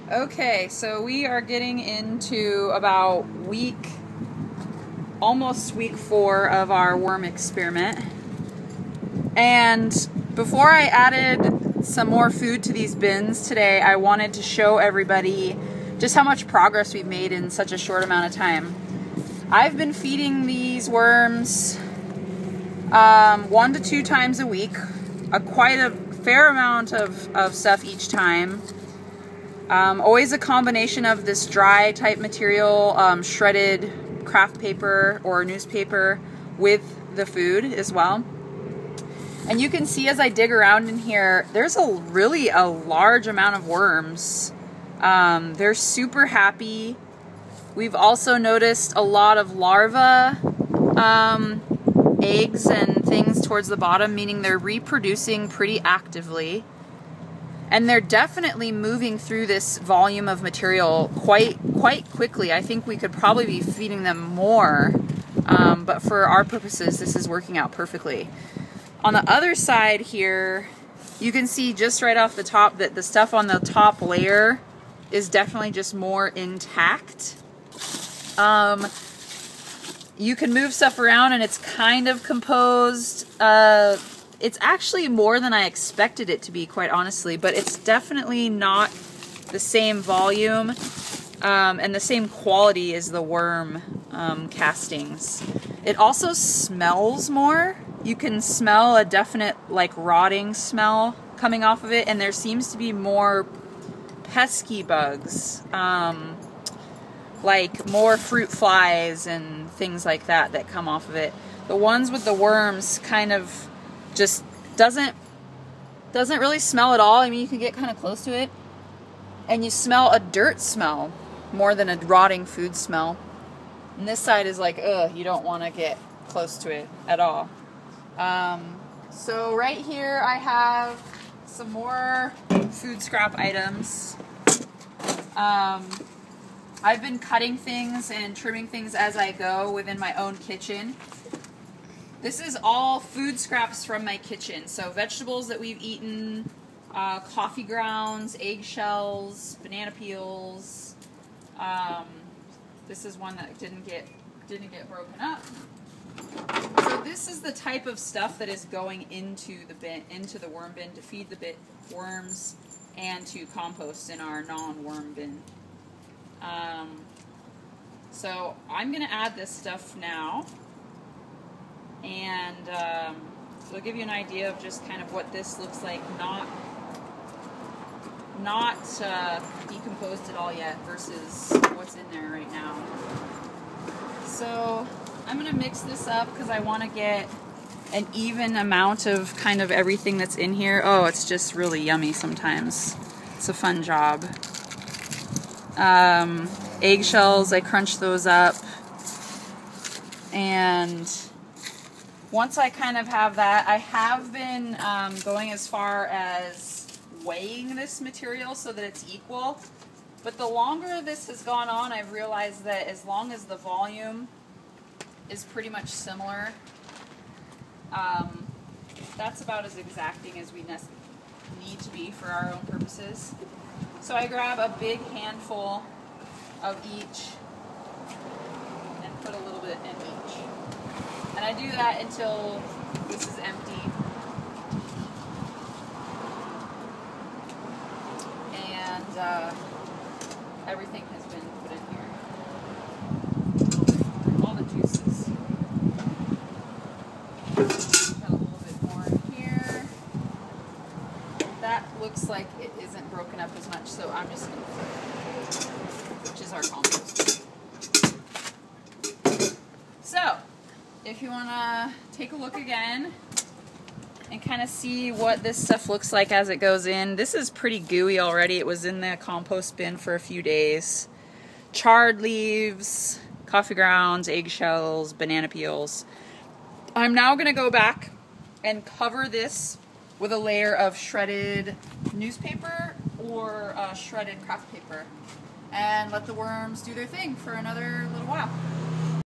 Okay, so we are getting into about almost week 4 of our worm experiment. And before I added some more food to these bins today, I wanted to show everybody just how much progress we've made in such a short amount of time. I've been feeding these worms 1 to 2 times a week, quite a fair amount of stuff each time. Always a combination of this dry type material, shredded craft paper or newspaper with the food as well. And you can see as I dig around in here, there's really a large amount of worms. They're super happy. We've also noticed a lot of larvae, eggs and things towards the bottom, meaning they're reproducing pretty actively. And they're definitely moving through this volume of material quite quickly. I think we could probably be feeding them more, but for our purposes, this is working out perfectly. On the other side here, you can see just right off the top that the stuff on the top layer is definitely just more intact. You can move stuff around and it's kind of composed. It's actually more than I expected it to be, quite honestly, but it's definitely not the same volume and the same quality as the worm castings. It also smells more. You can smell a definite rotting smell coming off of it, and there seems to be more pesky bugs, like more fruit flies and things like that come off of it. The ones with the worms kind of just doesn't really smell at all. I mean, you can get kind of close to it and you smell a dirt smell more than a rotting food smell. And this side is like, ugh, you don't want to get close to it at all. So right here I have some more food scrap items. I've been cutting things and trimming things as I go within my own kitchen. This is all food scraps from my kitchen. So vegetables that we've eaten, coffee grounds, eggshells, banana peels. This is one that didn't get broken up. So this is the type of stuff that is going into the worm bin to feed the worms and to compost in our non-worm bin. So I'm going to add this stuff now. And it'll give you an idea of just kind of what this looks like, not decomposed at all yet versus what's in there right now. So I'm going to mix this up because I want to get an even amount of kind of everything that's in here. Oh, it's just really yummy sometimes. It's a fun job. Eggshells, I crunch those up. And once I kind of have that, I have been going as far as weighing this material so that it's equal. But the longer this has gone on, I've realized that as long as the volume is pretty much similar, that's about as exacting as we need to be for our own purposes. So I grab a big handful of each and put a little bit in each. And I do that until this is empty. And everything has been put in here. All the juices. Got a little bit more in here. That looks like it isn't broken up as much, so I'm just going to put it, which is our compost. So, if you want to take a look again and kind of see what this stuff looks like as it goes in. This is pretty gooey already. It was in the compost bin for a few days. Charred leaves, coffee grounds, eggshells, banana peels. I'm now going to go back and cover this with a layer of shredded newspaper or shredded craft paper and let the worms do their thing for another little while.